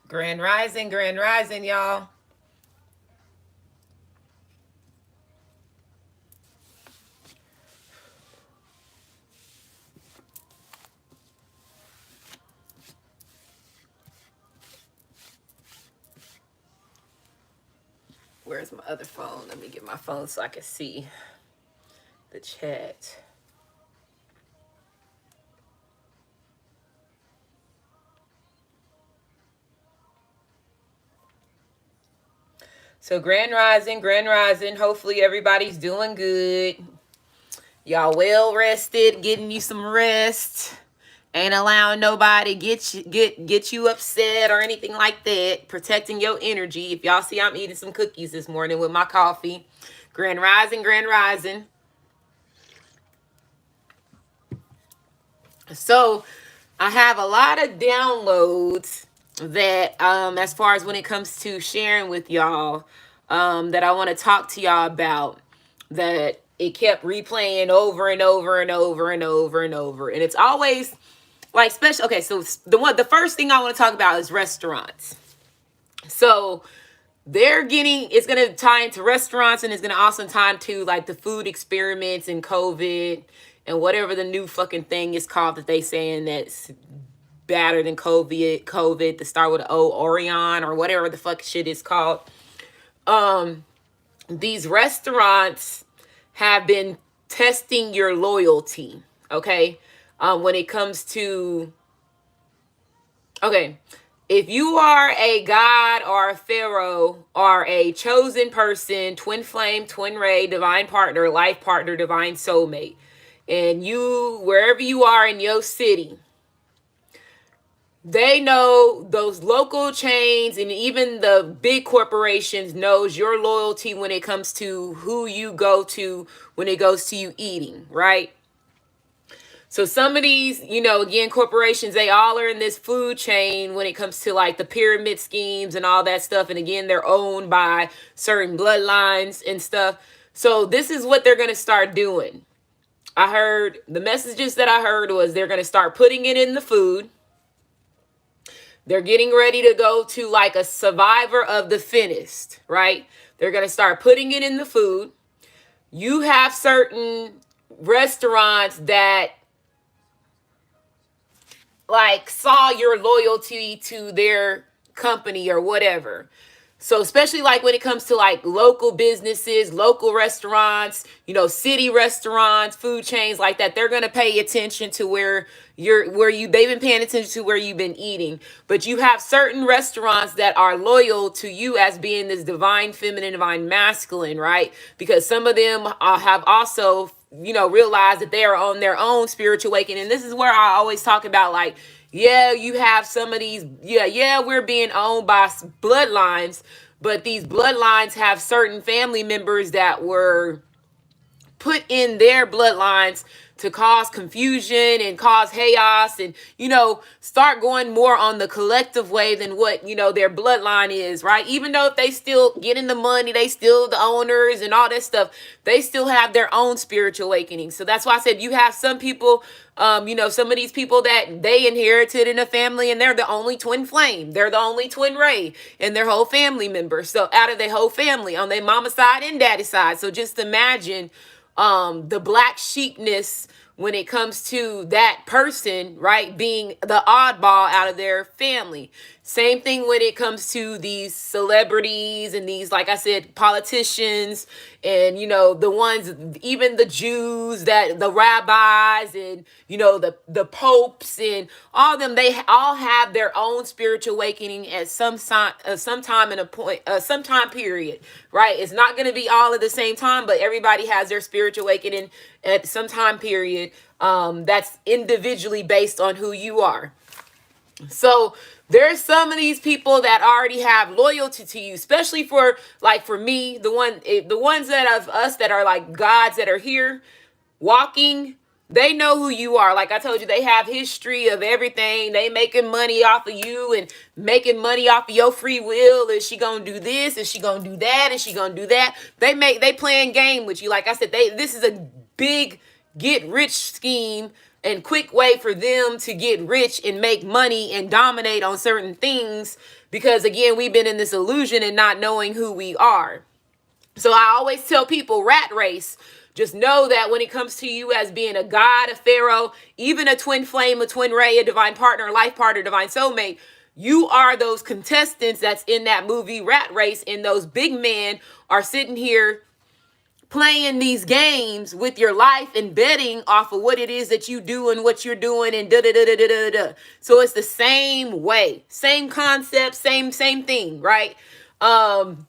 Grand rising, y'all. Where's my other phone? Let me get my phone so I can see the chat. So, grand rising, grand rising. Hopefully, everybody's doing good. Y'all well rested, getting you some rest. Ain't allowing nobody get you upset or anything like that. Protecting your energy. If y'all see, I'm eating some cookies this morning with my coffee. Grand rising, grand rising. So I have a lot of downloads that as far as when it comes to sharing with y'all, that I want to talk to y'all about, that it kept replaying over and over and over and over and over. And it's always like special. Okay, so the first thing I want to talk about is restaurants. So it's going to tie into restaurants, and it's going to also tie into like the food experiments and COVID and whatever the new fucking thing is called that they saying that's better than COVID to start with Orion or whatever the fuck shit is called. These restaurants have been testing your loyalty, okay? When it comes to, okay, if you are a god or a pharaoh or a chosen person, twin flame, twin ray, divine partner, life partner, divine soulmate, and you, wherever you are in your city, they know, those local chains and even the big corporations knows your loyalty when it comes to who you go to when it goes to you eating, right? So some of these, again, corporations, they all are in this food chain when it comes to like the pyramid schemes and all that stuff. And again, they're owned by certain bloodlines and stuff. So this is what they're going to start doing. I heard the messages that I heard was they're going to start putting it in the food. They're getting ready to go to like a survivor of the fittest, right? They're going to start putting it in the food. You have certain restaurants that like saw your loyalty to their company or whatever. So especially like when it comes to like local businesses, local restaurants, city restaurants, food chains like that, they're going to pay attention to they've been paying attention to where you've been eating. But you have certain restaurants that are loyal to you as being this divine feminine, divine masculine, right? Because some of them have also realized that they are on their own spiritual awakening. And this is where I always talk about, like, yeah, you have some of these, we're being owned by bloodlines, but these bloodlines have certain family members that were put in their bloodlines to cause confusion and cause chaos and, start going more on the collective way than what, their bloodline is, right? Even though if they still getting the money, they still the owners and all that stuff, they still have their own spiritual awakening. So that's why I said you have some people, some of these people that they inherited in a family and they're the only twin flame. They're the only twin ray in their whole family members. So out of their whole family on their mama side and daddy side. So just imagine the black sheepness when it comes to that person, right, being the oddball out of their family. Same thing when it comes to these celebrities and these, like I said, politicians and, the ones, even the Jews, that the rabbis and, the popes and all of them, they all have their own spiritual awakening at sometime in a point, sometime period, right? It's not going to be all at the same time, but everybody has their spiritual awakening at some time period that's individually based on who you are. So there's some of these people that already have loyalty to you, especially for me, the ones that of us that are like gods that are here walking. They know who you are. Like I told you, they have history of everything. They making money off of you and making money off of your free will. Is she gonna do this? Is she gonna do that? Is she gonna do that? They playing game with you. Like I said, this is a big get rich scheme and quick way for them to get rich and make money and dominate on certain things, because again, we've been in this illusion and not knowing who we are. So I always tell people, rat race. Just know that when it comes to you as being a god, a pharaoh, even a twin flame, a twin ray, a divine partner, life partner, divine soulmate, you are those contestants that's in that movie Rat Race, and those big men are sitting here playing these games with your life and betting off of what it is that you do and what you're doing and da da da da da da. So it's the same way, same concept, same thing, right? And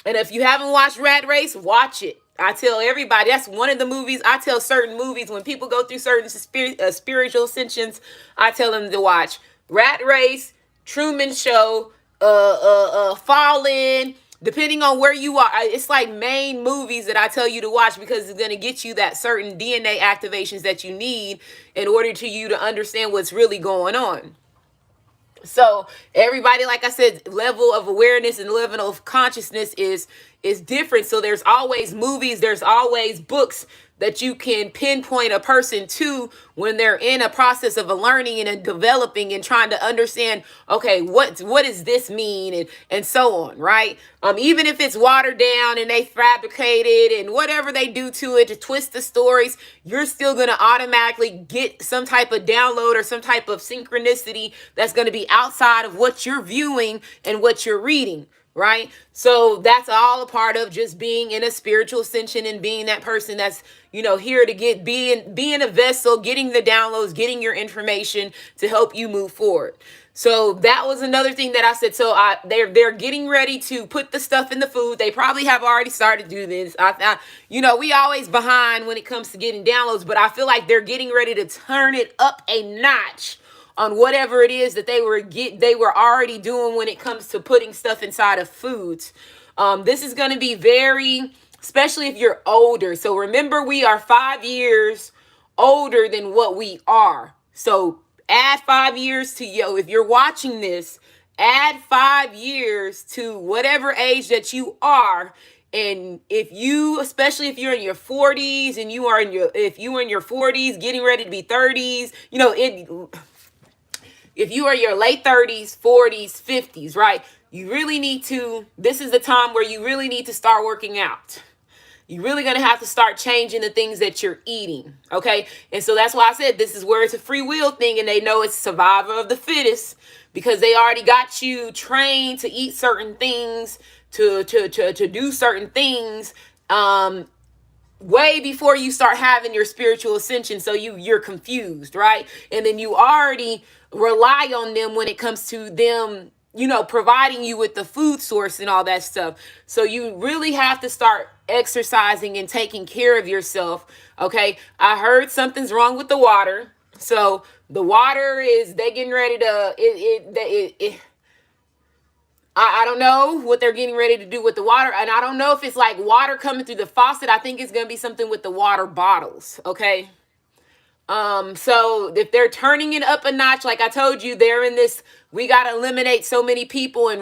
if you haven't watched Rat Race, watch it. I tell everybody, that's one of the movies. I tell certain movies when people go through certain spiritual ascensions, I tell them to watch Rat Race, Truman Show, Fallen. Depending on where you are, it's like main movies that I tell you to watch, because it's going to get you that certain DNA activations that you need in order to you to understand what's really going on. So everybody, like I said, level of awareness and level of consciousness is different. So there's always movies, there's always books that you can pinpoint a person to when they're in a process of a learning and a developing and trying to understand, okay, what does this mean, and so on, right? Even if it's watered down and they fabricate it and whatever they do to it to twist the stories, you're still going to automatically get some type of download or some type of synchronicity that's going to be outside of what you're viewing and what you're reading. Right? So that's all a part of just being in a spiritual ascension and being that person that's, here to being a vessel, getting the downloads, getting your information to help you move forward. So that was another thing that I said. So they're getting ready to put the stuff in the food. They probably have already started to do this. We always behind when it comes to getting downloads, but I feel like they're getting ready to turn it up a notch on whatever it is that they were already doing when it comes to putting stuff inside of foods. This is going to be very, especially if you're older. So remember, we are 5 years older than what we are. So add 5 years to if you're watching this, add 5 years to whatever age that you are. And especially if you're in your 40s and if you are in your 40s, getting ready to be 30s, if you are your late 30s, 40s, 50s, right? This is the time where you really need to start working out. You're really going to have to start changing the things that you're eating, okay? And so that's why I said this is where it's a free will thing, and they know it's survival of the fittest, because they already got you trained to eat certain things, to do certain things, way before you start having your spiritual ascension. So you're confused, right? And then you already rely on them when it comes to them, providing you with the food source and all that stuff. So you really have to start exercising and taking care of yourself. Okay. I heard something's wrong with the water. So the water they getting ready to, I don't know what they're getting ready to do with the water. And I don't know if it's like water coming through the faucet. I think it's going to be something with the water bottles. Okay. So if they're turning it up a notch, like I told you, they're in this, we got to eliminate so many people. And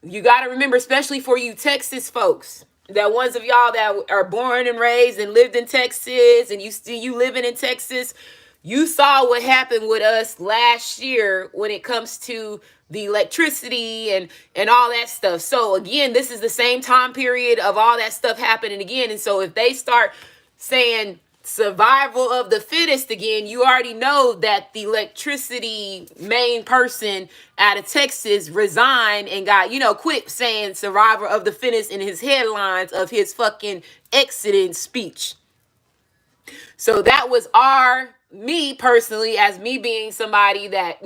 you got to remember, especially for you Texas folks, that ones of y'all that are born and raised and lived in Texas, and you living in Texas, you saw what happened with us last year when it comes to the electricity and all that stuff. So again, this is the same time period of all that stuff happening again. And so if they start saying survival of the fittest again, you already know that the electricity main person out of Texas resigned and got, quit saying survival of the fittest in his headlines of his fucking exiting speech. So that was me personally, as me being somebody that,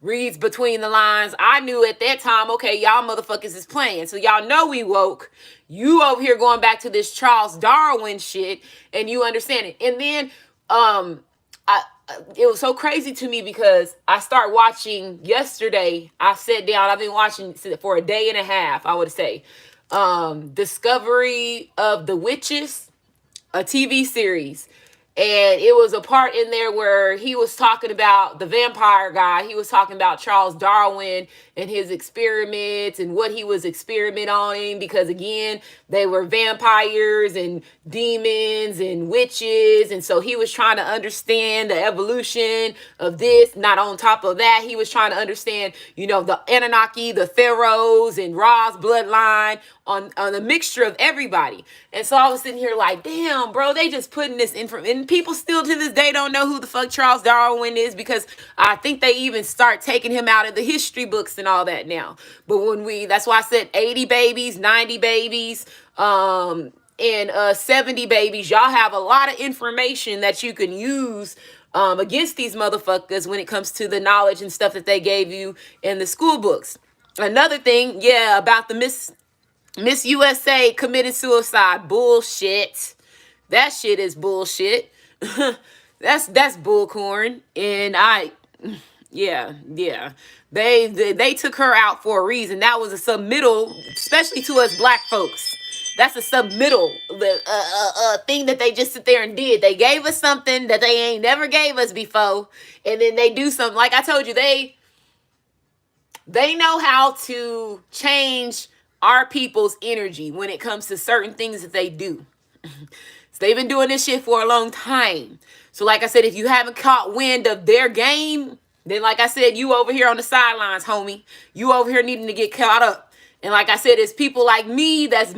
reads between the lines. I knew at that time, okay, y'all motherfuckers is playing. So y'all know we woke. You over here going back to this Charles Darwin shit, and you understand it. And then it was so crazy to me because I start watching yesterday. I sat down, I've been watching for a day and a half, I would say. Discovery of the Witches, a TV series. And it was a part in there where he was talking about the vampire guy. He was talking about Charles Darwin and his experiments and what he was experimenting on, because again, they were vampires and demons and witches. And so he was trying to understand the evolution of this. Not on top of that, he was trying to understand, the Anunnaki, the pharaohs, and Ra's bloodline, on a mixture of everybody. And so I was sitting here like, damn, bro, they just putting this information. And people still to this day don't know who the fuck Charles Darwin is, because I think they even start taking him out of the history books and all that now. But that's why I said 80 babies, 90 babies, and 70 babies. Y'all have a lot of information that you can use against these motherfuckers when it comes to the knowledge and stuff that they gave you in the school books. Another thing, about the Miss USA committed suicide. Bullshit. That shit is bullshit. that's bullcorn. And they took her out for a reason. That was a submittal, especially to us black folks. That's a submittal thing that they just sit there and did. They gave us something that they ain't never gave us before, and then they do something. Like I told you, they know how to change our people's energy when it comes to certain things that they do. So they've been doing this shit for a long time. So like I said, if you haven't caught wind of their game, then like I said, you over here on the sidelines, homie. You over here needing to get caught up. And like I said, it's people like me that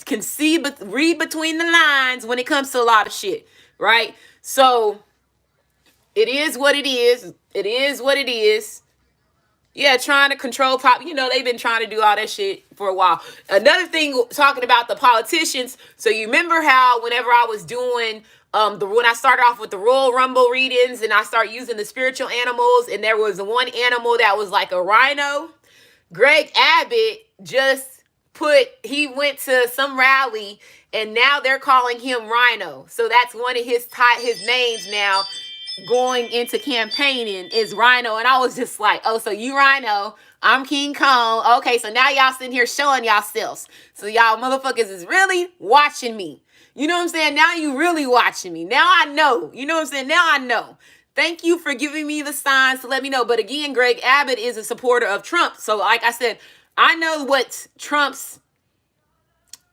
can see, but read between the lines when it comes to a lot of shit, right? So it is what it is. It is what it is. Yeah, trying to control pop. They've been trying to do all that shit for a while. Another thing, talking about the politicians. So you remember how whenever I was doing when I started off with the Royal Rumble readings, and I start using the spiritual animals, and there was one animal that was like a rhino. Greg Abbott he went to some rally, and now they're calling him Rhino. So that's one of his names now, going into campaigning, is Rhino. And I was just like, oh, so you Rhino, I'm King Kong. Okay, so now y'all sitting here showing yourselves. So y'all motherfuckers is really watching me. You know what I'm saying? Now you really watching me. Now I know. You know what I'm saying? Now I know. Thank you for giving me the signs to let me know. But again, Greg Abbott is a supporter of Trump. So like I said, I know what Trump's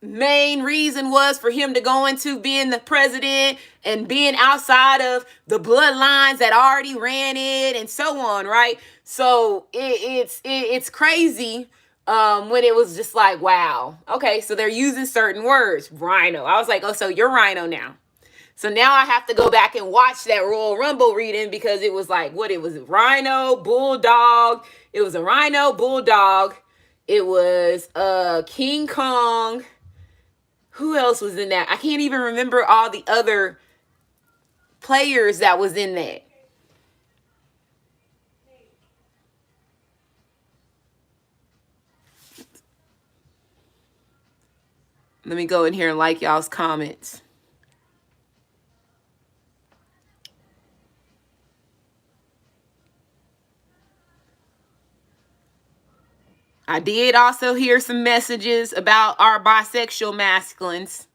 main reason was for him to go into being the president and being outside of the bloodlines that already ran it and so on, right? So it's crazy when it was just like, wow, okay, so they're using certain words. Rhino. I was like, oh, so you're Rhino now. So now I have to go back and watch that Royal Rumble reading, because it was like, what it was, Rhino, Bulldog. It was a Rhino, Bulldog. It was King Kong. Who else was in that? I can't even remember all the other players that was in that. Let me go in here and like y'all's comments. I did also hear some messages about our bisexual masculines.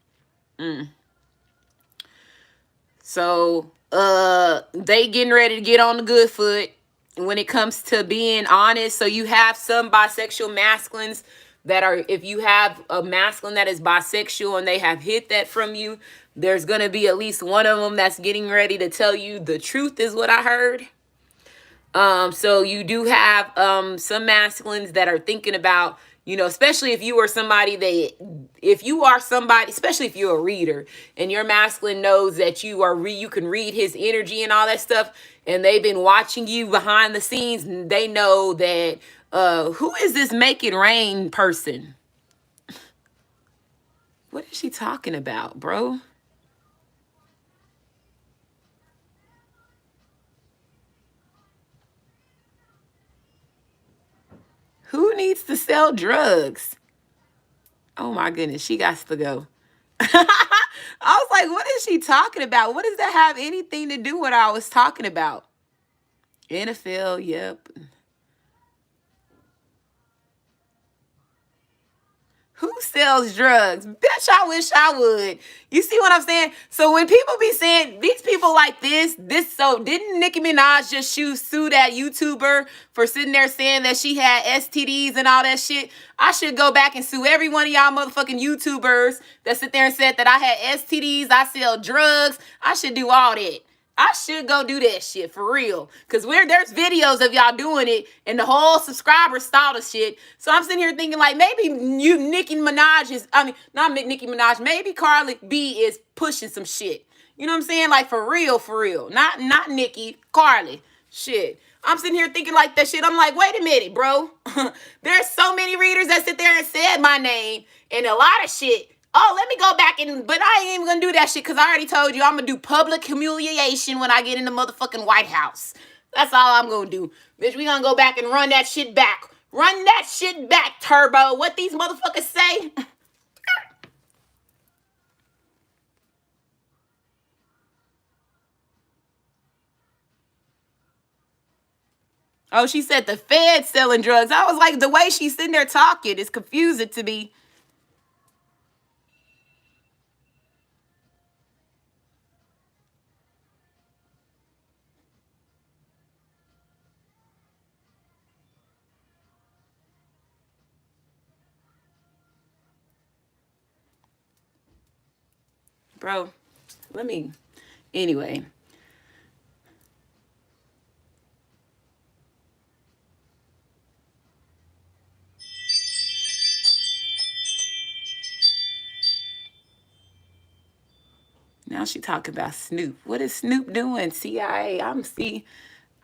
So, they getting ready to get on the good foot when it comes to being honest. So you have some bisexual masculines that are, if you have a masculine that is bisexual and they have hid that from you, there's going to be at least one of them that's getting ready to tell you the truth, is what I heard. So you do have some masculines that are thinking about, especially if you are somebody especially if you're a reader and your masculine knows that you can read his energy and all that stuff, and they've been watching you behind the scenes, and they know that who is this Make It Rain person? What is she talking about, bro? Who needs to sell drugs? Oh my goodness, she got to go. I was like, what is she talking about? What does that have anything to do with what I was talking about? NFL, yep. Who sells drugs? Bitch, I wish I would. You see what I'm saying? So when people be saying, these people like so didn't Nicki Minaj just sue that YouTuber for sitting there saying that she had STDs and all that shit? I should go back and sue every one of y'all motherfucking YouTubers that sit there and said that I had STDs, I sell drugs. I should do all that. I should go do that shit for real. Cause there's videos of y'all doing it and the whole subscribers saw the shit. So I'm sitting here thinking like maybe Nicki Minaj not Nicki Minaj, maybe Cardi B is pushing some shit. You know what I'm saying? Like for real, for real. Not Nicki, Cardi. Shit. I'm sitting here thinking like that shit. I'm like, wait a minute, bro. There's so many readers that sit there and said my name and a lot of shit. Oh, let me go back but I ain't even gonna do that shit because I already told you I'm gonna do public humiliation when I get in the motherfucking White House. That's all I'm gonna do. Bitch, we gonna go back and run that shit back. Run that shit back, Turbo. What these motherfuckers say? Oh, she said the Fed selling drugs. I was like, the way she's sitting there talking is confusing to me. Bro, anyway. Now she talking about Snoop. What is Snoop doing? CIA.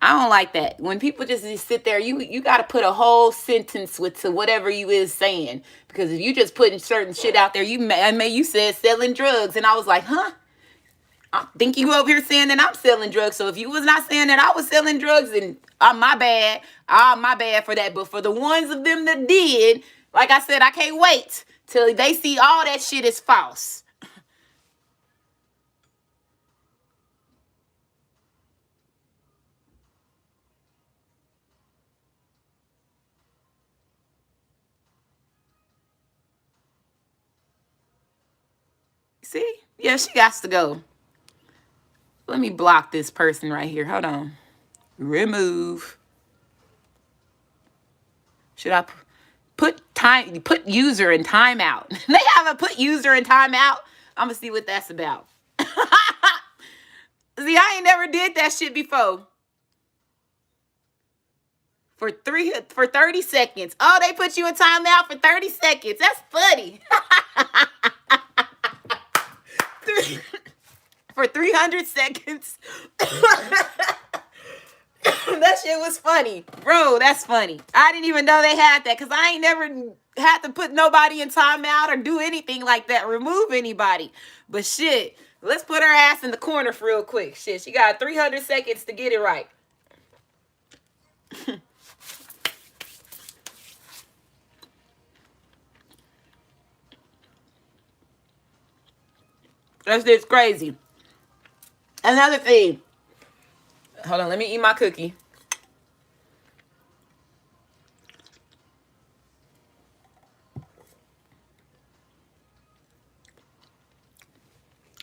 I don't like that. When people just sit there, you got to put a whole sentence to whatever you is saying. Because if you just putting certain shit out there, you said selling drugs. And I was like, huh? I think you over here saying that I'm selling drugs. So if you was not saying that I was selling drugs, then my bad. My bad for that. But for the ones of them that did, like I said, I can't wait till they see all that shit is false. See? Yeah, she got to go. Let me block this person right here. Hold on. Remove. Should I put user in timeout? They haven't put user in timeout. I'm gonna see what that's about. See, I ain't never did that shit before. For 30 seconds. Oh, they put you in timeout for 30 seconds. That's funny. For 300 seconds. That shit was funny. Bro, that's funny. I didn't even know they had that because I ain't never had to put nobody in timeout or do anything like that. Remove anybody. But shit, let's put her ass in the corner for real quick. Shit, she got 300 seconds to get it right. That's just crazy. Another thing. Hold on, let me eat my cookie.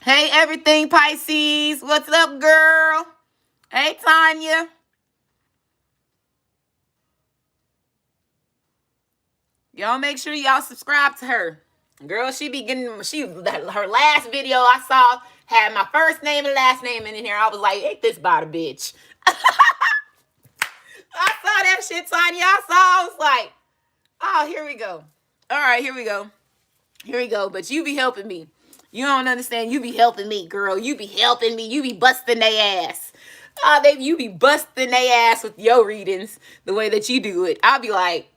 Hey, everything Pisces. What's up, girl? Hey, Tanya. Y'all make sure y'all subscribe to her. Girl, her last video I saw had my first name and last name in here. I was like, ain't this about a bitch? I saw that shit, Tanya. I was like, oh, here we go. All right, here we go. Here we go. But you be helping me. You don't understand. You be helping me, girl. You be helping me. You be busting their ass. You be busting their ass with your readings the way that you do it. I'll be like,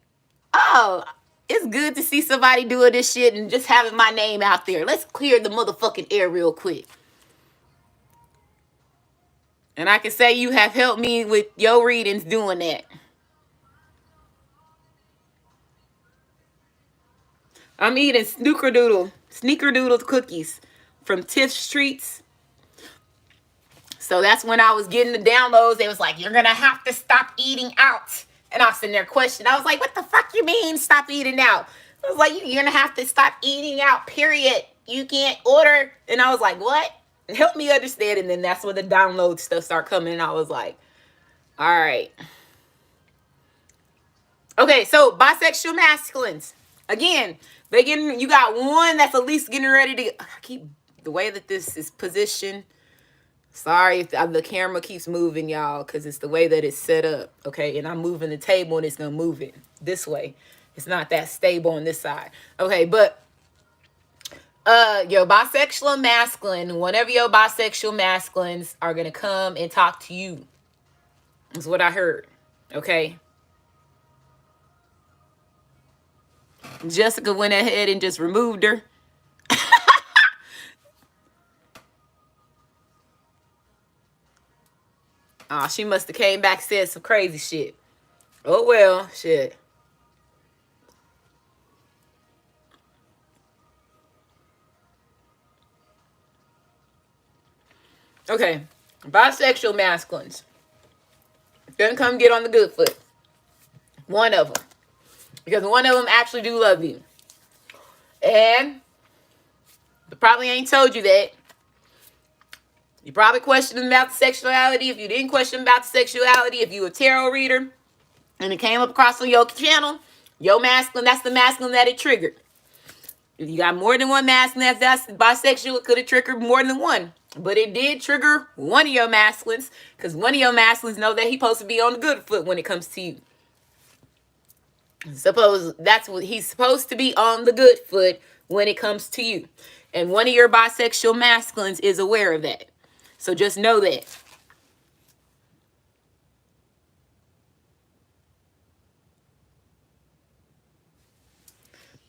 oh, it's good to see somebody doing this shit and just having my name out there. Let's clear the motherfucking air real quick. And I can say you have helped me with your readings doing that. I'm eating sneakerdoodle cookies from Tiff Streets. So that's when I was getting the downloads. They was like, you're going to have to stop eating out. And I was sitting there questioning. I was like, what the fuck you mean stop eating out? I was like, you're gonna have to stop eating out, period. You can't order. And I was like, what? Help me understand. And then that's when the download stuff start coming. And I was like, all right. Okay, so bisexual masculines. Again, you got one that's at least getting ready to, I keep, the way that this is positioned. Sorry if the camera keeps moving, y'all, because it's the way that it's set up. Okay, and I'm moving the table and it's going to move it this way. It's not that stable on this side. Okay, but your bisexual masculine, one of your bisexual masculines are going to come and talk to you. That's what I heard. Okay. Jessica went ahead and just removed her. Oh, she must have came back and said some crazy shit. Oh, well, shit. Okay, bisexual masculines. Gonna come get on the good foot. One of them. Because one of them actually do love you. And they probably ain't told you that. You probably questioned about the sexuality. If you didn't question about the sexuality, if you a tarot reader and it came up across on your channel, your masculine, that's the masculine that it triggered. If you got more than one masculine that's bisexual, it could have triggered more than one. But it did trigger one of your masculines, because one of your masculines know that he's supposed to be on the good foot when it comes to you. Suppose that's what he's supposed to be, on the good foot when it comes to you. And one of your bisexual masculines is aware of that. So just know that.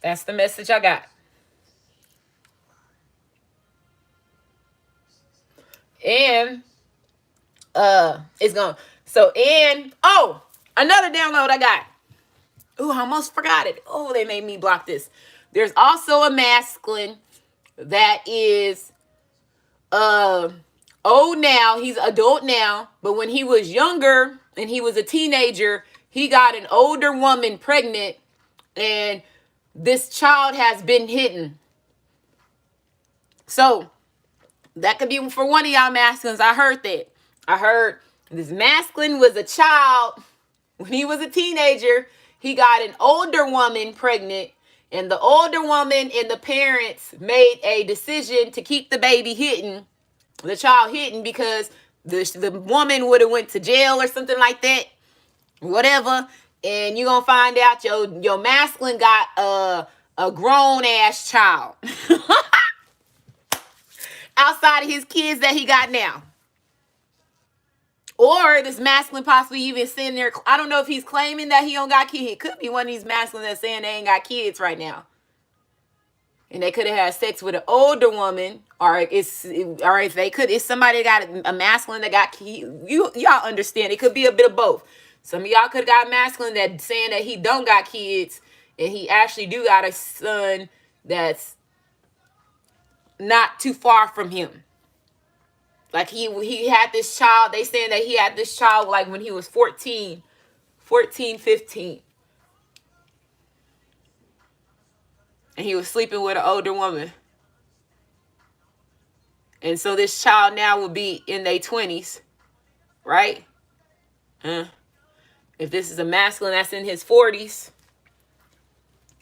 That's the message I got. And it's gone. So, and another download I got. Oh, I almost forgot it. Oh, they made me block this. There's also a masculine that is old now. He's adult now, but when he was younger and he was a teenager, he got an older woman pregnant, and this child has been hidden. So that could be for one of y'all masculines. I heard that. I heard this masculine was a child when he was a teenager. He got an older woman pregnant, and the older woman and the parents made a decision to keep the baby hidden, the child hidden, because the woman would have went to jail or something like that, whatever. And you're gonna find out your masculine got a grown ass child outside of his kids that he got now. Or this masculine possibly even sitting there. I don't know if he's claiming that he don't got kids. It could be one of these masculines that's saying they ain't got kids right now. And they could have had sex with an older woman, or if they could, it's somebody that got a masculine that got kids. Y'all understand? It could be a bit of both. Some of y'all could have got a masculine that saying that he don't got kids, and he actually do got a son that's not too far from him. Like he had this child. They saying that he had this child like when he was 14, 15. And he was sleeping with an older woman. And so this child now will be in their 20s, right? If this is a masculine that's in his 40s,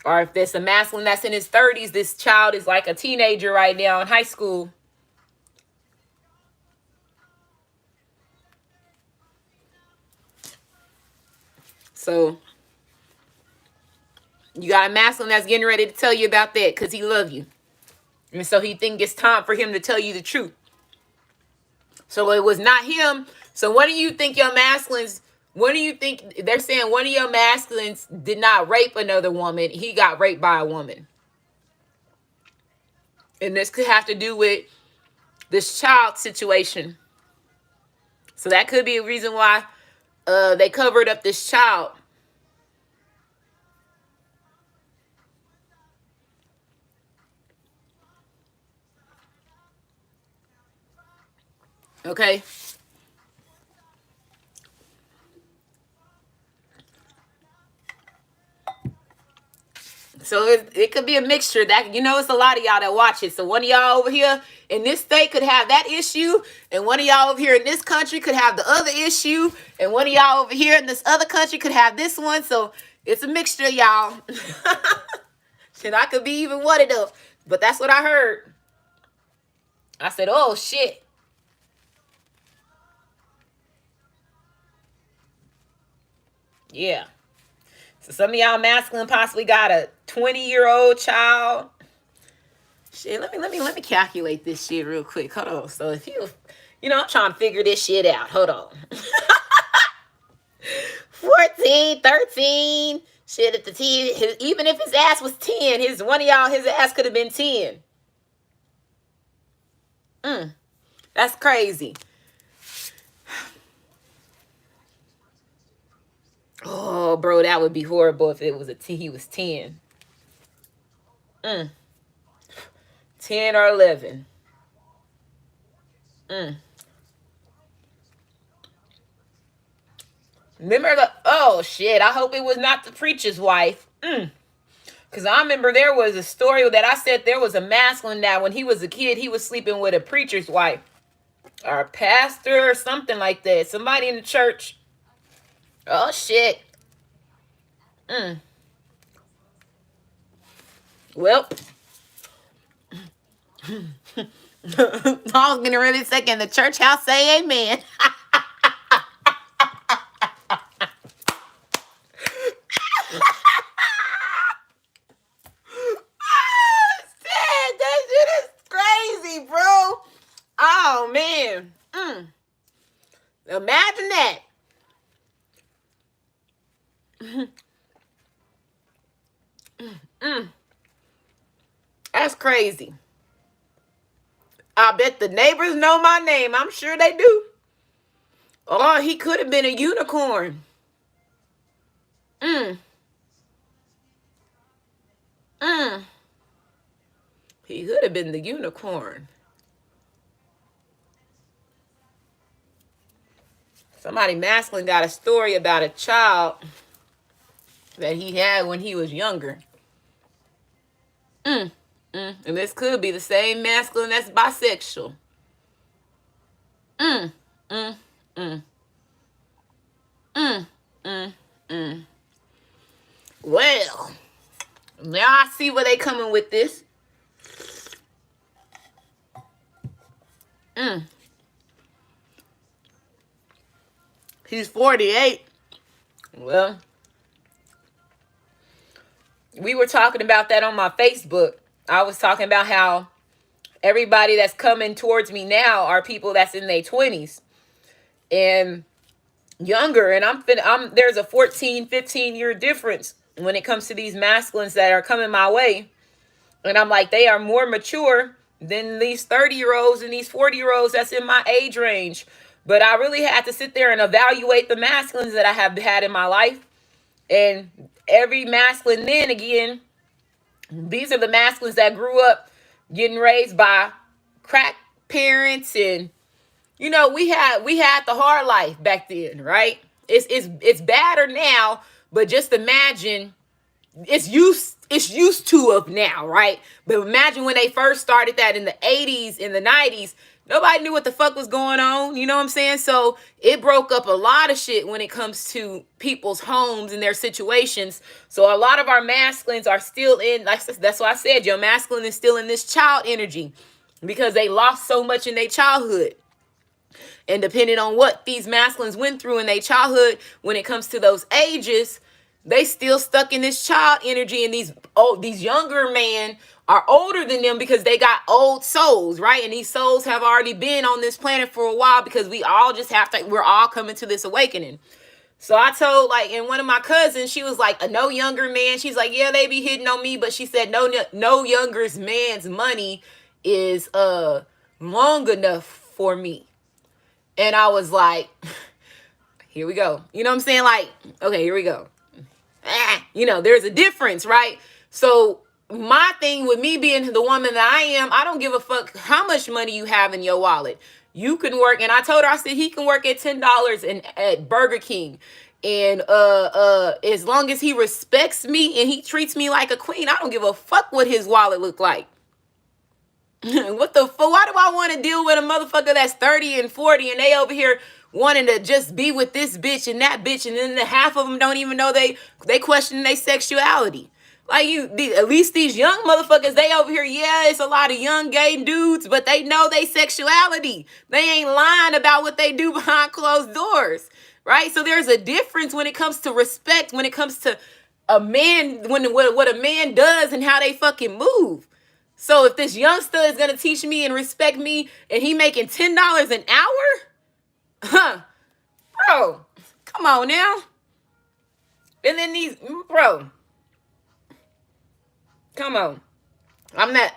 or if there's a masculine that's in his 30s, this child is like a teenager right now in high school. So you got a masculine that's getting ready to tell you about that because he love you. And so he think it's time for him to tell you the truth. So it was not him. So what do you think your masculines, what do you think, they're saying one of your masculines did not rape another woman. He got raped by a woman. And this could have to do with this child situation. So that could be a reason why they covered up this child. Okay. So it could be a mixture. That, you know, it's a lot of y'all that watch it. So one of y'all over here in this state could have that issue, and one of y'all over here in this country could have the other issue, and one of y'all over here in this other country could have this one. So it's a mixture, y'all. Shit, I could be even one of them. But that's what I heard. I said, oh shit. Yeah. So some of y'all masculine possibly got a 20-year-old child. Shit, let me calculate this shit real quick. Hold on. So if you know, I'm trying to figure this shit out. Hold on. 14, 13. Shit, if the T, even if his ass was 10, one of y'all, his ass could have been 10. That's crazy. Oh, bro, that would be horrible if it was he was 10. 10 or 11. Remember oh shit, I hope it was not the preacher's wife. Because I remember there was a story that I said there was a masculine that when he was a kid, he was sleeping with a preacher's wife. Or a pastor or something like that. Somebody in the church. Oh shit. Well. I was gonna really second the church house say amen. That shit is crazy, bro. Oh man. Imagine that. That's crazy. I bet the neighbors know my name. I'm sure they do. Oh, he could have been a unicorn. He could have been the unicorn. Somebody masculine got a story about a child that he had when he was younger. And this could be the same masculine that's bisexual. Well, now I see where they coming with this. He's 48. Well, we were talking about that on my Facebook. I was talking about how everybody that's coming towards me now are people that's in their 20s and younger. And there's a 14, 15-year difference when it comes to these masculines that are coming my way. And I'm like, they are more mature than these 30-year-olds and these 40-year-olds that's in my age range. But I really had to sit there and evaluate the masculines that I have had in my life. And every masculine, then again, these are the masculines that grew up getting raised by crack parents. And, you know, we had the hard life back then, right? It's badder now, but just imagine it's used to of now, right? But imagine when they first started that in the 80s, in the 90s, nobody knew what the fuck was going on. You know what I'm saying? So it broke up a lot of shit when it comes to people's homes and their situations. So a lot of our masculines are still in, like, that's why I said your masculine is still in this child energy because they lost so much in their childhood. And depending on what these masculines went through in their childhood, when it comes to those ages, they still stuck in this child energy, and these younger men are older than them because they got old souls, right? And these souls have already been on this planet for a while because we're all coming to this awakening. So I told, like, and one of my cousins, she was like, no younger man. She's like, yeah, they be hitting on me, but she said no younger man's money is long enough for me. And I was like, here we go. You know what I'm saying? Like, okay, here we go. You know, there's a difference, right? So my thing with me being the woman that I am, I don't give a fuck how much money you have in your wallet. You can work, and I told her, I said, he can work at $10 at Burger King. And as long as he respects me and he treats me like a queen, I don't give a fuck what his wallet look like. What the fuck? Why do I want to deal with a motherfucker that's 30 and 40 and they over here wanting to just be with this bitch and that bitch, and then the half of them don't even know they question their sexuality. Like at least these young motherfuckers, they over here, yeah, it's a lot of young gay dudes, but they know they sexuality. They ain't lying about what they do behind closed doors, right? So there's a difference when it comes to respect, when it comes to a man, what a man does and how they fucking move. So if this youngster is gonna teach me and respect me, and he making $10 an hour, huh, bro, come on now. And then bro, come on.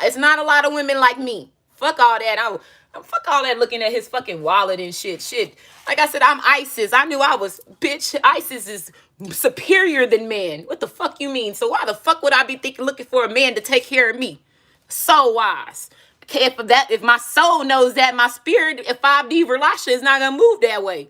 It's not a lot of women like me. Fuck all that. Fuck all that looking at his fucking wallet and shit. Shit. Like I said, I'm ISIS. I knew I was, bitch, ISIS is superior than man. What the fuck you mean? So why the fuck would I be looking for a man to take care of me? So wise. Okay, if my soul knows that, my spirit, if 5D Verlasha is not gonna move that way.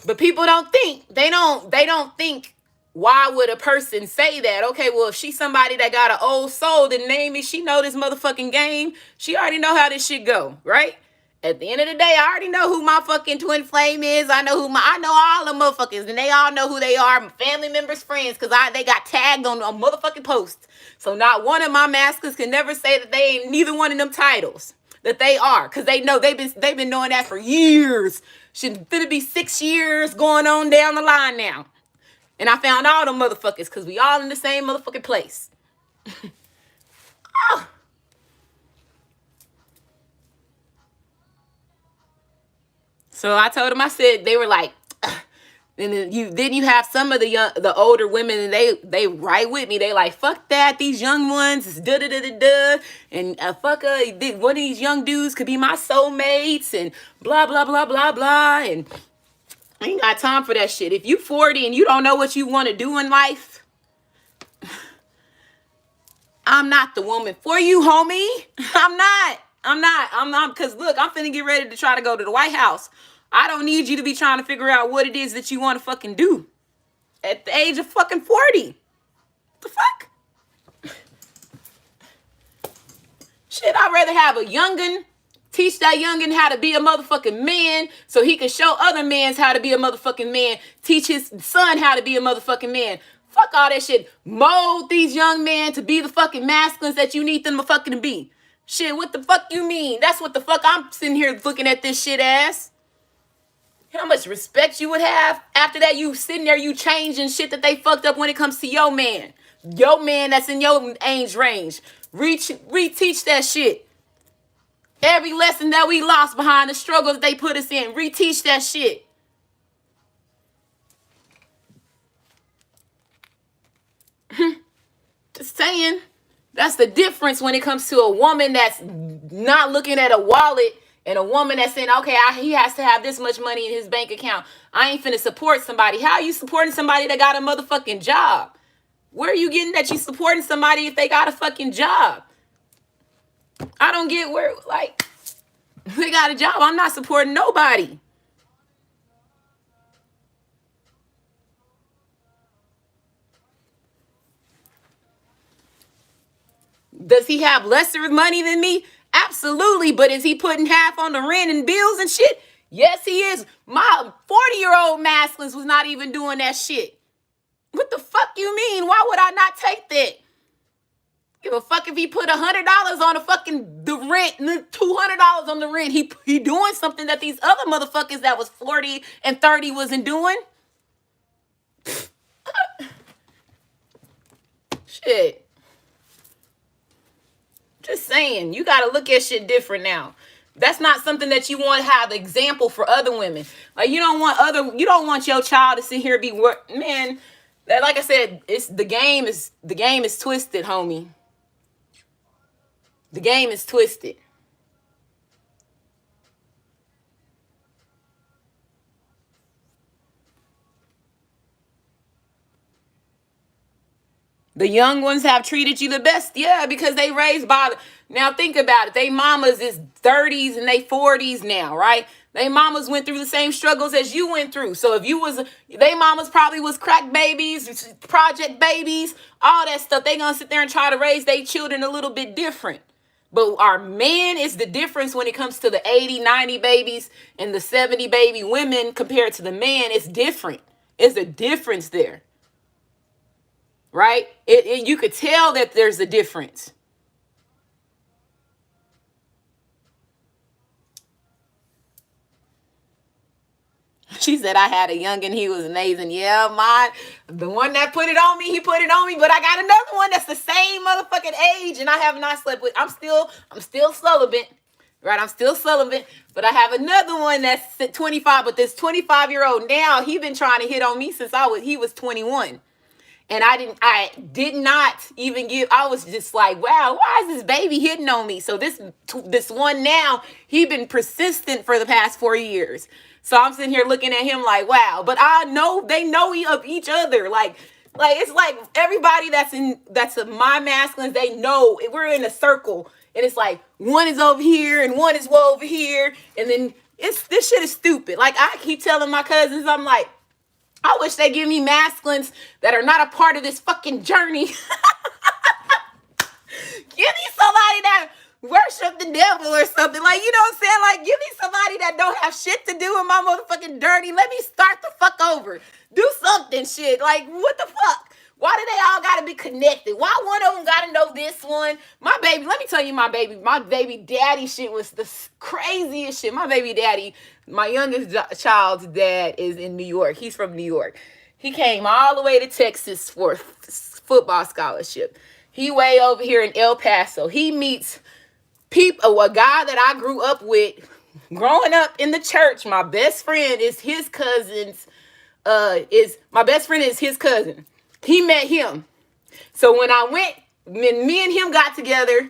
But people don't think. They don't think, why would a person say that? Okay, well, if she's somebody that got an old soul, then maybe she know this motherfucking game. She already know how this shit go, right? At the end of the day, I already know who my fucking twin flame is. I know all the motherfuckers, and they all know who they are. My family members, friends, because they got tagged on a motherfucking post. So not one of my mascots can never say that they ain't neither one of them titles that they are, because they know they've been knowing that for years. Should be 6 years going on down the line now. And I found all them motherfuckers because we all in the same motherfucking place. Oh. So I told them, I said, they were like, and then you have some of the older women, and they right with me. They like, fuck that, these young ones is da da da da da, and fuck one of these young dudes could be my soulmates, and blah blah blah blah blah, and I ain't got time for that shit. If you 40 and you don't know what you want to do in life, I'm not the woman for you, homie. I'm not, because look, I'm finna get ready to try to go to the White House. I don't need you to be trying to figure out what it is that you want to fucking do at the age of fucking 40. The fuck? Shit, I'd rather have a youngin', teach that youngin' how to be a motherfucking man so he can show other mans how to be a motherfucking man. Teach his son how to be a motherfucking man. Fuck all that shit. Mold these young men to be the fucking masculines that you need them to fucking be. Shit, what the fuck you mean? That's what the fuck I'm sitting here looking at this shit as. How much respect you would have after that? You sitting there, you changing shit that they fucked up when it comes to your man. Your man that's in your age range. Reteach that shit. Every lesson that we lost behind the struggles that they put us in, reteach that shit. Just saying. That's the difference when it comes to a woman that's not looking at a wallet, and a woman that's saying, okay, he has to have this much money in his bank account. I ain't finna support somebody. How are you supporting somebody that got a motherfucking job? Where are you getting that you supporting somebody if they got a fucking job? I don't get where, like, they got a job. I'm not supporting nobody. Does he have lesser money than me? Absolutely. But is he putting half on the rent and bills and shit? Yes, he is. My 40-year-old masculines was not even doing that shit. What the fuck you mean? Why would I not take that? Give a fuck if he put $100 on the rent and $200 on the rent. He doing something that these other motherfuckers that was 40 and 30 wasn't doing. Shit. Just saying, you got to look at shit different now. That's not something that you want to have example for other women. Like, you don't want your child to sit here and be man. That, like I said, the game is twisted, homie. The game is twisted. The young ones have treated you the best, yeah, because they raised by. Now think about it. They mamas is 30s and they 40s now, right? They mamas went through the same struggles as you went through. So if you was, they mamas probably was crack babies, project babies, all that stuff. They gonna sit there and try to raise their children a little bit different. But our man is the difference when it comes to the 80, 90 babies and the 70 baby women compared to the man. It's different. It's a difference there. Right? You could tell that there's a difference. She said I had a youngin', he was amazing. Yeah, the one that put it on me, he put it on me. But I got another one that's the same motherfucking age, and I have not slept with. I'm still celibate, right? I'm still celibate, but I have another one that's 25. But this 25-year-old now, he been trying to hit on me since he was 21. And I did not even give, I was just like, wow, why is this baby hitting on me? So this one now, he been persistent for the past 4 years. So I'm sitting here looking at him like, wow. But I know they know of each other. Like it's like everybody that's my masculines, they know we're in a circle. And it's like one is over here and one is over here. And then this shit is stupid. Like I keep telling my cousins, I'm like, I wish they give me masculines that are not a part of this fucking journey. Give me somebody that worship the devil or something. Like, you know what I'm saying? Like, give me somebody that don't have shit to do with my motherfucking dirty. Let me start the fuck over. Do something, shit. Like, what the fuck? Why do they all gotta be connected? Why one of them gotta know this one? My baby, let me tell you, my baby daddy shit was the craziest shit. My baby daddy, my youngest child's dad is in New York. He's from New York. He came all the way to Texas for a football scholarship. He way over here in El Paso. He meets a guy that I grew up with growing up in the church. My best friend is his cousin's, my best friend is his cousin. He met him. So when me and him got together,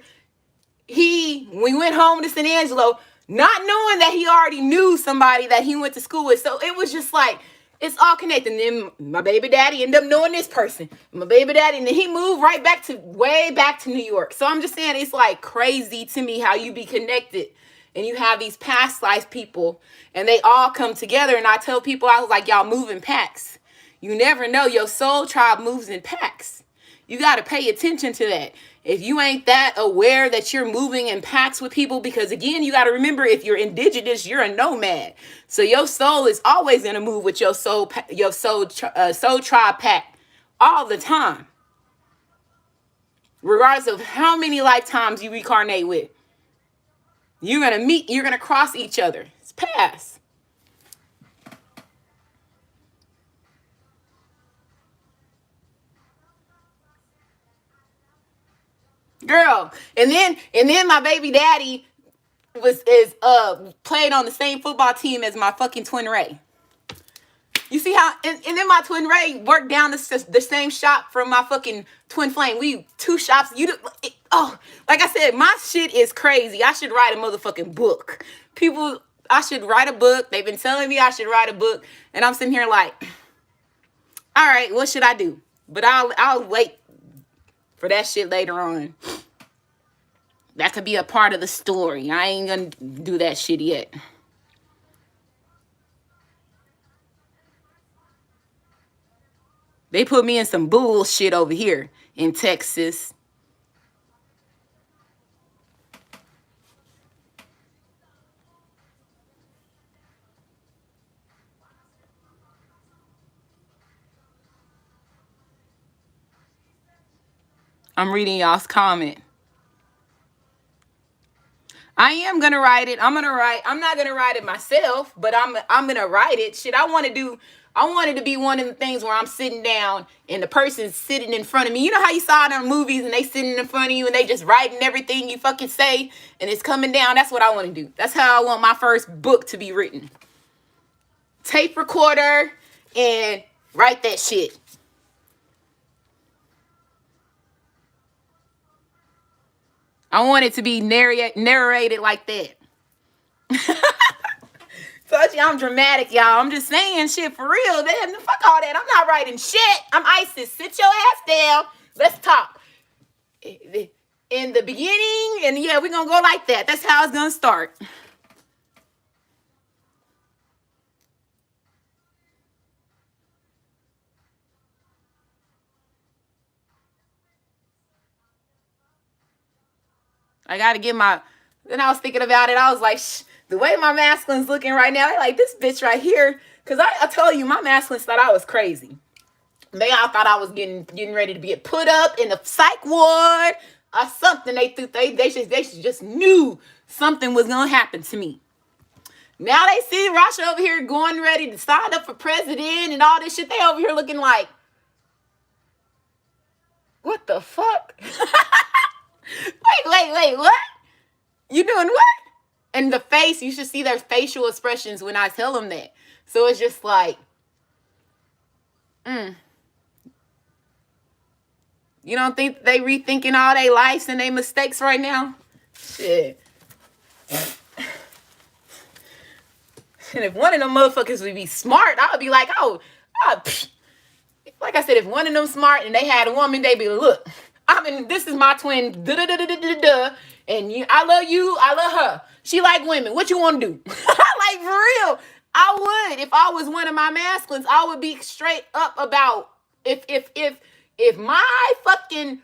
we went home to San Angelo, not knowing that he already knew somebody that he went to school with. So it was just like, it's all connected. And then my baby daddy ended up knowing this person. My baby daddy, and then he moved way back to New York. So I'm just saying, it's like crazy to me how you be connected. And you have these past life people, and they all come together. And I tell people, I was like, y'all move in packs. You never know. Your soul tribe moves in packs. You got to pay attention to that. If you ain't that aware that you're moving in packs with people, because again, you got to remember, if you're indigenous, you're a nomad. So your soul is always going to move with your soul tribe pack all the time, regardless of how many lifetimes you reincarnate with. You're going to cross each other. It's past. Girl, and then my baby daddy played on the same football team as my fucking twin Ray. You see how, and then my twin Ray worked down the same shop from my fucking twin flame. We 2 shops. Like I said, my shit is crazy. I should write a motherfucking book. I should write a book. They've been telling me I should write a book, and I'm sitting here like, all right, what should I do? But I'll wait for that shit later on. That could be a part of the story. I ain't gonna do that shit yet. They put me in some bullshit over here in Texas. I'm reading y'all's comment. I am gonna write it. I'm not gonna write it myself, but I'm gonna write it. Shit, I want it to be one of the things where I'm sitting down and the person's sitting in front of me. You know how you saw it in movies and they sitting in front of you and they just writing everything you fucking say and it's coming down? That's what I want to do. That's how I want my first book to be written. Tape recorder and write that shit. I want it to be narrated like that. Told you I'm dramatic, y'all. I'm just saying shit for real. Damn, fuck all that. I'm not writing shit. I'm ISIS. Sit your ass down. Let's talk. In the beginning, and yeah, we're going to go like that. That's how it's going to start. I gotta get my. Then I was thinking about it. I was like, the way my masculine's looking right now, they like this bitch right here. Cause I told you, my masculines thought I was crazy. They all thought I was getting ready to get put up in the psych ward or something. They just knew something was gonna happen to me. Now they see Rasha over here going ready to sign up for president and all this shit. They over here looking like, what the fuck? Wait, what? You doing what? And the face, you should see their facial expressions when I tell them that. So it's just like, You don't think they rethinking all their lives and their mistakes right now? Shit. And if one of them motherfuckers would be smart, I would be like, like I said, if one of them smart and they had a woman, they'd be like, look, this is my twin, and I love you, I love her. She like women. What you want to do? Like, for real. I would. If I was one of my masculines, I would be straight up about if my fucking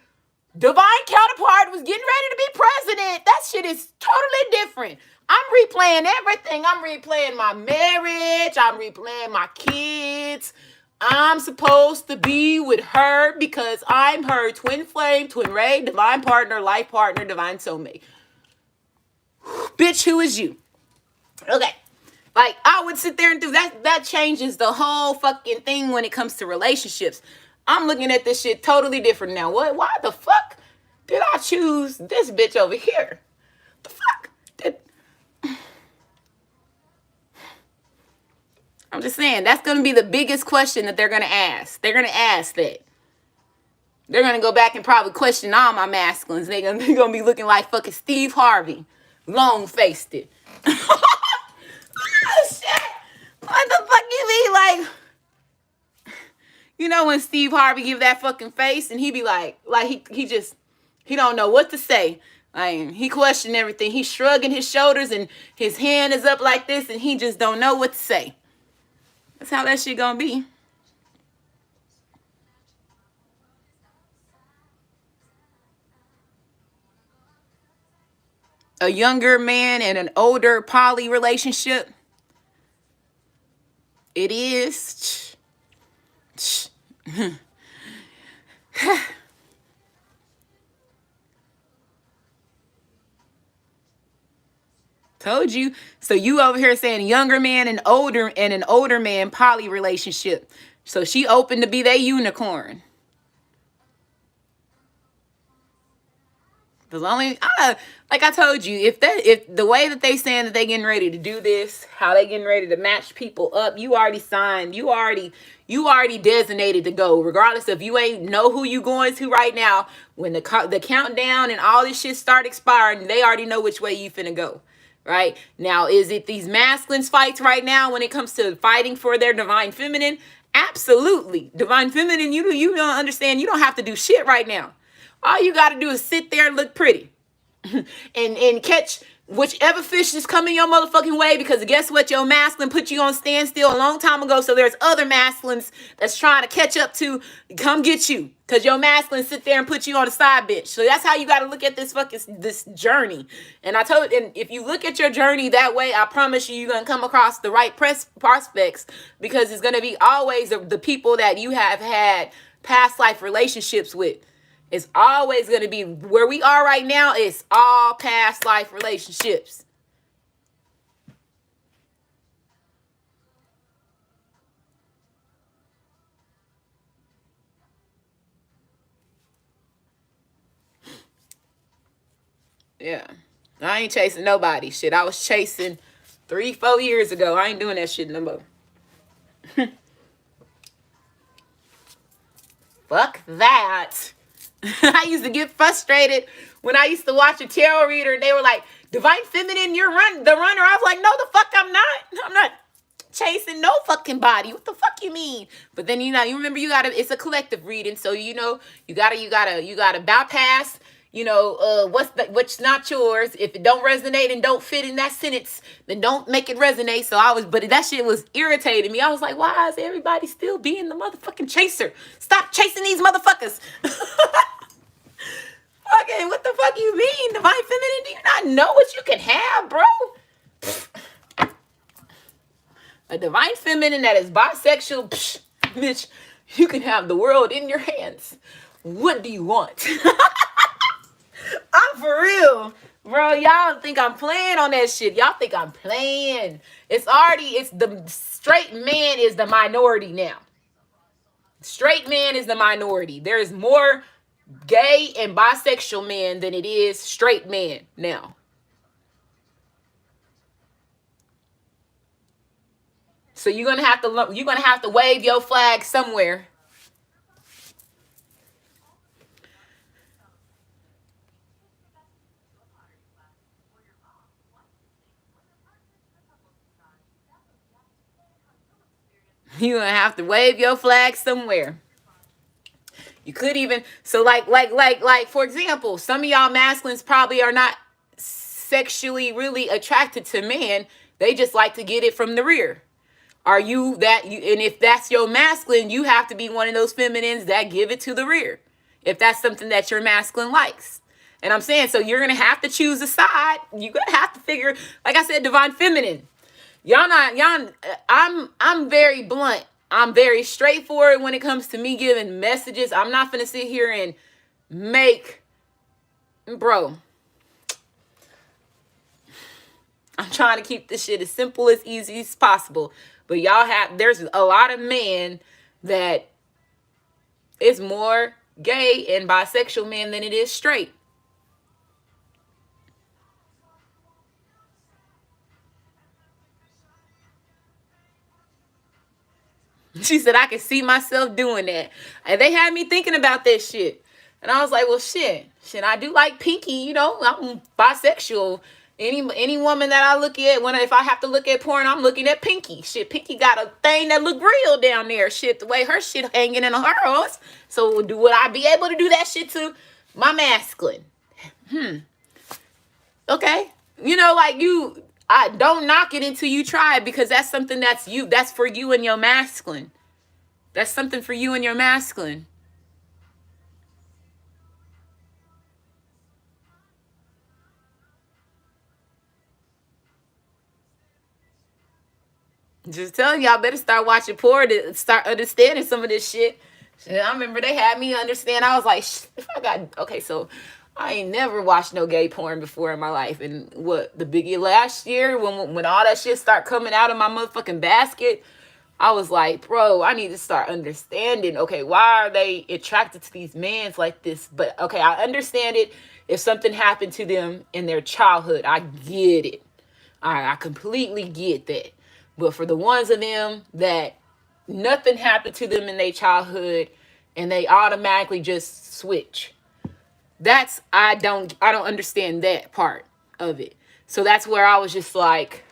divine counterpart was getting ready to be president, that shit is totally different. I'm replaying everything. I'm replaying my marriage. I'm replaying my kids. I'm supposed to be with her because I'm her twin flame, twin ray, divine partner, life partner, divine soulmate. Bitch, who is you? Okay. Like, I would sit there and do that. That changes the whole fucking thing when it comes to relationships. I'm looking at this shit totally different now. What? Why the fuck did I choose this bitch over here? The fuck? I'm just saying, that's going to be the biggest question that they're going to ask. They're going to ask that. They're going to go back and probably question all my masculines. They're going to be looking like fucking Steve Harvey. Long-faced it. Oh, shit. What the fuck you mean? Like, you know when Steve Harvey give that fucking face and he be like he don't know what to say. Like, he questioned everything. He's shrugging his shoulders and his hand is up like this and he just don't know what to say. That's how that shit gonna be. A younger man and an older poly relationship. It is. Told you. So you over here saying younger man and an older man poly relationship. So she open to be that unicorn. Like I told you, if the way that they saying that they getting ready to do this, how they getting ready to match people up, you already signed, you already designated to go, regardless if you ain't know who you going to right now. When the countdown and all this shit start expiring, they already know which way you finna go. Right now, is it these masculines fights right now when it comes to fighting for their divine feminine? Absolutely, divine feminine. You don't understand. You don't have to do shit right now. All you got to do is sit there and look pretty and catch whichever fish is coming your motherfucking way, because guess what? Your masculine put you on standstill a long time ago. So there's other masculines that's trying to catch up to come get you, because your masculine sit there and put you on the side bitch. So that's how you got to look at this journey. And if you look at your journey that way, I promise you're going to come across the right prospects, because it's going to be always the people that you have had past life relationships with. It's always going to be where we are right now. It's all past life relationships. Yeah. I ain't chasing nobody. Shit, I was chasing 3-4 years ago. I ain't doing that shit no more. Fuck that. I used to get frustrated when I used to watch a tarot reader and they were like, divine feminine, you're the runner. I was like, no, the fuck I'm not. I'm not chasing no fucking body. What the fuck you mean? But then, you remember it's a collective reading. So, you gotta bypass, what's not yours. If it don't resonate and don't fit in that sentence, then don't make it resonate. But that shit was irritating me. I was like, why is everybody still being the motherfucking chaser? Stop chasing these motherfuckers. Okay, what the fuck you mean? Divine feminine? know what you can have, bro? A divine feminine that is bisexual, bitch, you can have the world in your hands. What do you want? I'm for real. Bro, y'all think I'm playing on that shit. Y'all think I'm playing. It's the straight man is the minority now. Straight man is the minority. There is more gay and bisexual men than it is straight men now. So you're gonna have to wave your flag somewhere. You're gonna have to wave your flag somewhere. You could even like for example, some of y'all masculines probably are not sexually really attracted to men. They just like to get it from the rear. Are you that you? And if that's your masculine, you have to be one of those feminines that give it to the rear. If that's something that your masculine likes. And I'm saying, so you're gonna have to choose a side. You're gonna have to figure, like I said, divine feminine. I'm very blunt. I'm very straightforward when it comes to me giving messages. I'm not gonna sit here and bro. I'm trying to keep this shit as simple as easy as possible. But there's a lot of men that is more gay and bisexual men than it is straight. She said, I can see myself doing that. And they had me thinking about that shit. And I was like, well, shit, I do like Pinky, you know, I'm bisexual. Any woman that I look at, if I have to look at porn, I'm looking at Pinky. Shit, Pinky got a thing that look real down there. Shit, the way her shit hanging in her ass. So would I be able to do that shit to my masculine? Okay. You know, like I don't knock it until you try it, because that's something that's for you and your masculine. That's something for you and your masculine. Just telling y'all, better start watching porn to start understanding some of this shit. I remember they had me understand. I was like, so I ain't never watched no gay porn before in my life. And the biggie last year, when all that shit start coming out of my motherfucking basket, I was like, bro, I need to start understanding, okay, why are they attracted to these men like this? But okay, I understand it if something happened to them in their childhood. I get it. I completely get that. But for the ones of them that nothing happened to them in their childhood and they automatically just switch, I don't understand that part of it. So that's where I was just like,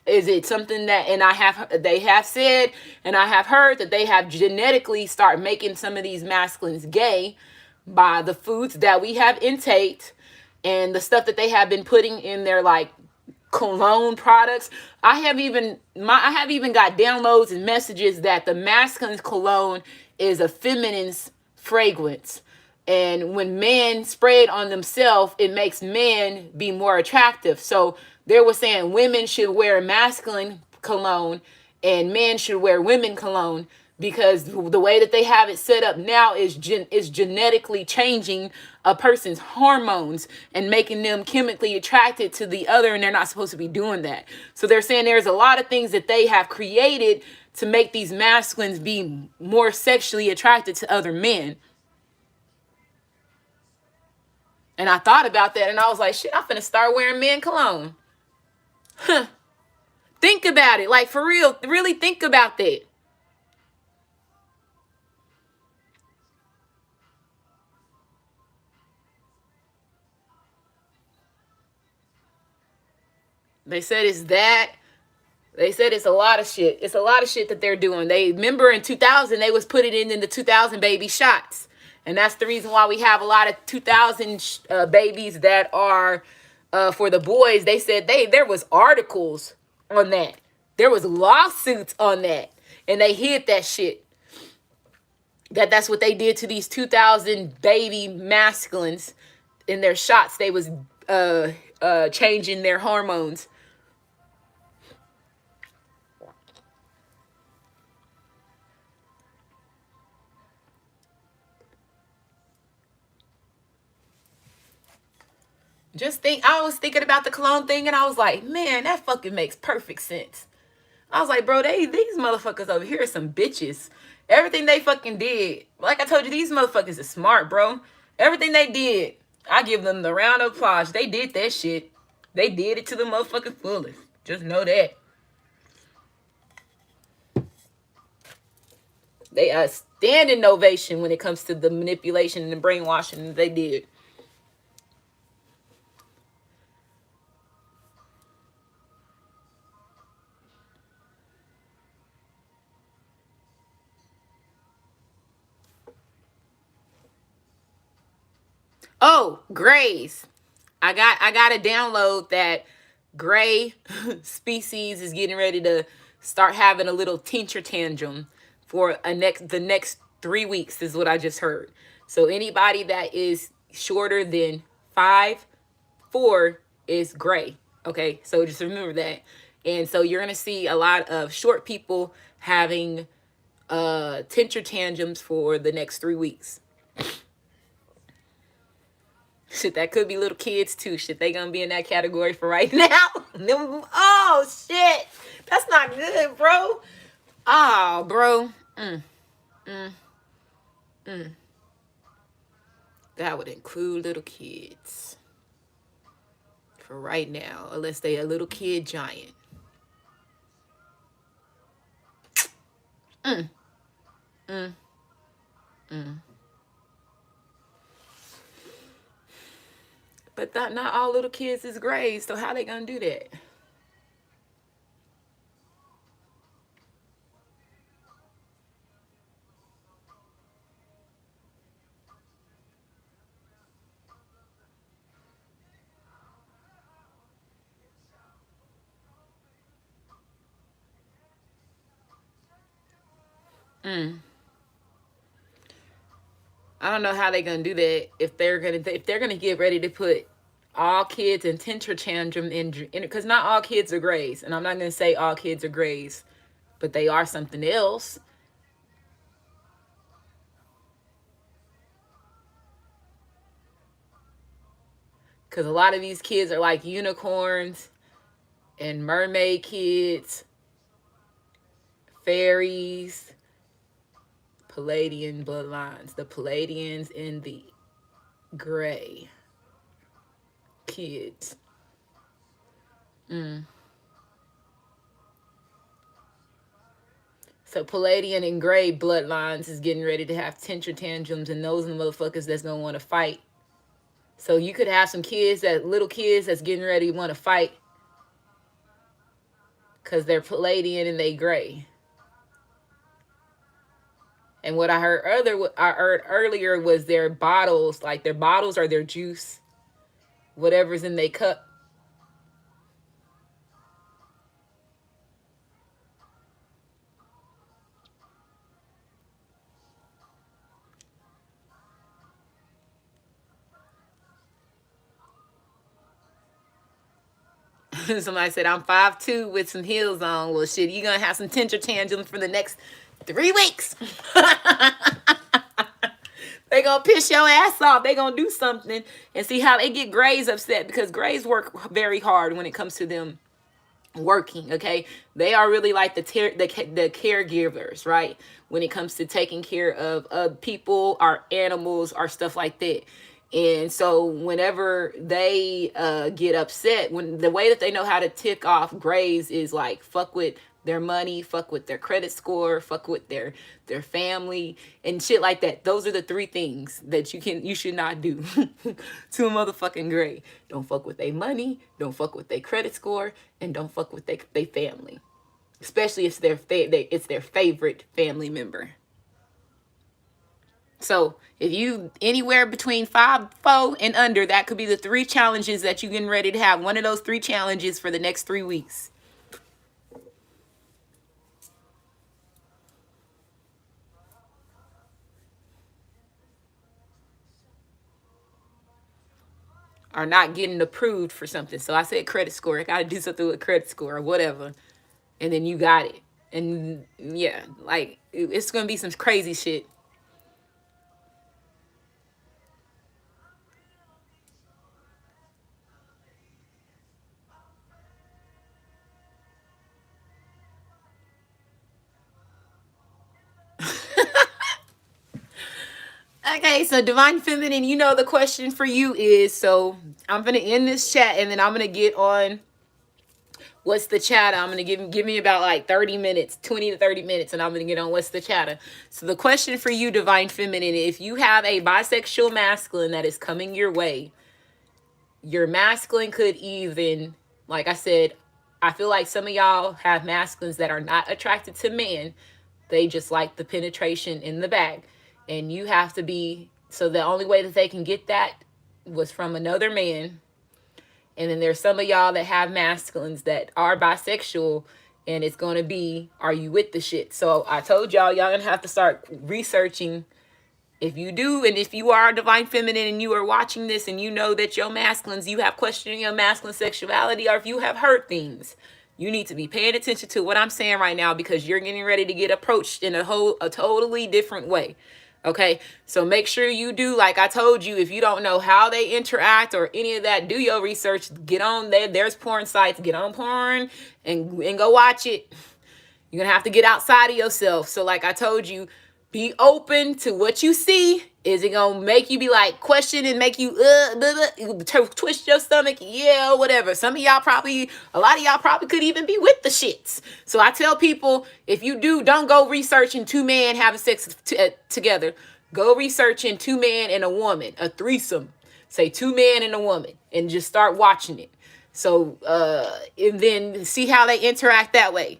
is it something that, and they have said, and I have heard that they have genetically start making some of these masculines gay by the foods that we have intaked and the stuff that they have been putting in their like cologne products. I have even got downloads and messages that the masculine's cologne is a feminine's fragrance. And when men spray it on themselves, it makes men be more attractive. So they were saying women should wear masculine cologne and men should wear women cologne, because the way that they have it set up now is genetically changing a person's hormones and making them chemically attracted to the other, and they're not supposed to be doing that. So they're saying there's a lot of things that they have created to make these masculines be more sexually attracted to other men. And I thought about that and I was like, shit, I'm finna start wearing men cologne. Think about it. Like, for real, really think about that. They said it's that. They said it's a lot of shit. It's a lot of shit that they're doing. They remember in 2000, they was putting it in the 2000 baby shots. And that's the reason why we have a lot of 2000 babies that are for the boys. They said there was articles on that. There was lawsuits on that. And they hid that shit. That's what they did to these 2000 baby masculines in their shots. They was changing their hormones. I was thinking about the cologne thing, and I was like, man, that fucking makes perfect sense. I was like, bro, these motherfuckers over here are some bitches. Everything they fucking did, like I told you, these motherfuckers are smart, bro. Everything they did, I give them the round of applause. They did that shit. They did it to the motherfucking fullest. Just know that. They are standing ovation when it comes to the manipulation and the brainwashing that they did. Oh, Grays. I got to download that gray species is getting ready to start having a little tincture tantrum for the next 3 weeks is what I just heard. So anybody that is shorter than 5'4" is gray. Okay, so just remember that. And so you're gonna see a lot of short people having tincture tantrums for the next 3 weeks. Shit, that could be little kids too. Shit, they gonna be in that category for right now. Oh shit, that's not good, bro. Oh, bro. That would include little kids for right now, unless they a little kid giant. But not all little kids is Grays, so how they gonna do that? I don't know how they're gonna do that if they're gonna get ready to put all kids in tincture tantrum in because not all kids are Grays, and I'm not gonna say all kids are Grays, but they are something else. Because a lot of these kids are like unicorns and mermaid kids, fairies, Palladian bloodlines, the Palladians in the gray kids. So Palladian and gray bloodlines is getting ready to have tincture tantrums, and those are the motherfuckers that's gonna want to fight. So you could have some little kids that's getting ready to want to fight because they're Palladian and they gray. And what I heard earlier was their bottles, like their bottles or their juice, whatever's in their cup. Somebody said I'm 5'2" with some heels on. Well, shit, you're gonna have some tincture tantrums for the next 3 weeks. They gonna piss your ass off. They gonna do something and see how they get Grays upset, because Grays work very hard when it comes to them working. Okay, they are really like the caregivers, right? When it comes to taking care of people, our animals, our stuff like that. And so whenever they get upset, when the way that they know how to tick off Grays is like fuck with their money, fuck with their credit score, fuck with their family and shit like that. Those are the 3 things that you should not do to a motherfucking Gray. Don't fuck with their money, don't fuck with their credit score, and don't fuck with their family. Especially if it's their favorite family member. So if you anywhere between 5'4" and under, that could be the 3 challenges that you're getting ready to have. One of those 3 challenges for the next 3 weeks. are not getting approved for something. So I said credit score. I got to do something with credit score or whatever. And then you got it. And yeah, like it's going to be some crazy shit. Okay, so Divine Feminine, you know the question for you is, so I'm going to end this chat and then I'm going to get on what's the chatter. I'm going to give me about like 30 minutes, 20 to 30 minutes, and I'm going to get on what's the chatter. So the question for you, Divine Feminine, if you have a bisexual masculine that is coming your way, your masculine could even, like I said, I feel like some of y'all have masculines that are not attracted to men. They just like the penetration in the back. And you have to be, so the only way that they can get that was from another man. And then there's some of y'all that have masculines that are bisexual, and it's going to be, are you with the shit? So I told y'all going to have to start researching. If you do, and if you are a Divine Feminine and you are watching this and you know that your masculines, you have questioning your masculine sexuality, or if you have heard things, you need to be paying attention to what I'm saying right now, because you're getting ready to get approached in a totally different way. Okay, so make sure you do, like I told you, if you don't know how they interact or any of that, do your research. Get on there. There's porn sites. Get on porn and go watch it. You're going to have to get outside of yourself. So like I told you, be open to what you see. Is it going to make you be like question and make you twist your stomach? Yeah, whatever. Some of y'all probably, a lot of y'all probably could even be with the shits. So I tell people, if you do, don't go researching two men having sex together. Go researching two men and a woman, a threesome. Say two men and a woman, and just start watching it. So, and then see how they interact that way.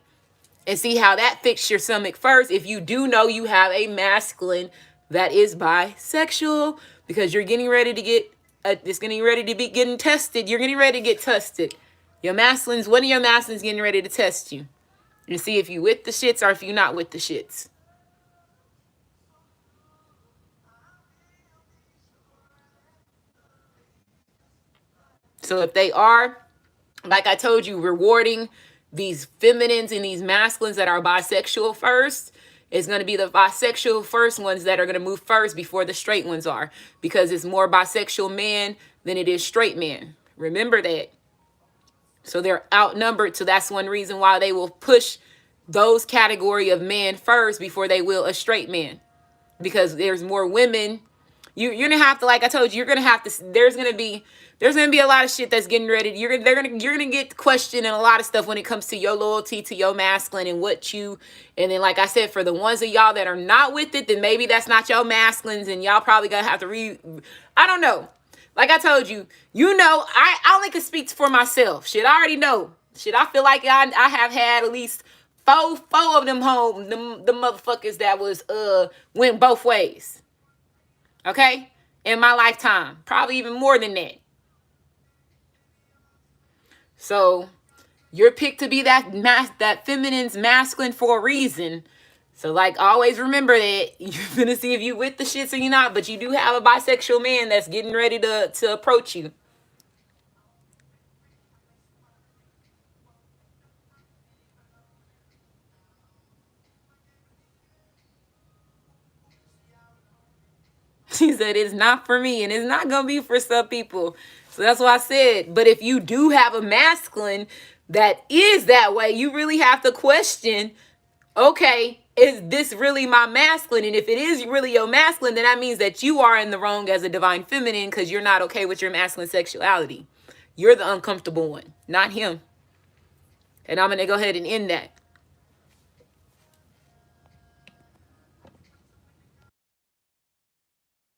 And see how that fixes your stomach first. If you do know you have a masculine that is bisexual, because you're getting ready to get, it's getting ready to be getting tested. You're getting ready to get tested. Your masculines, one of your masculines getting ready to test you. And see if you with the shits or if you're not with the shits. So if they are, like I told you, rewarding these feminines and these masculines that are bisexual first, is going to be the bisexual first ones that are going to move first before the straight ones are, because it's more bisexual men than it is straight men. Remember that. So they're outnumbered. So that's one reason why they will push those category of men first before they will a straight man, because there's more women. You're gonna have to, like I told you, you're gonna have to. There's gonna be a lot of shit that's getting ready. You're gonna get questioned and a lot of stuff when it comes to your loyalty to your masculine and what you. And then, like I said, for the ones of y'all that are not with it, then maybe that's not your masculines, and y'all probably gonna have to I don't know. Like I told you, I only can speak for myself. Shit, I already know. Shit, I feel like I have had at least four of them home, the motherfuckers that was went both ways. Okay? In my lifetime. Probably even more than that. So, you're picked to be that feminine's masculine for a reason. So, like, always remember that you're gonna see if you with the shits or you're not, but you do have a bisexual man that's getting ready to approach you. She said, it's not for me, and it's not going to be for some people. So that's why I said, but if you do have a masculine that is that way, you really have to question, okay, is this really my masculine? And if it is really your masculine, then that means that you are in the wrong as a Divine Feminine, because you're not okay with your masculine sexuality. You're the uncomfortable one, not him. And I'm going to go ahead and end that.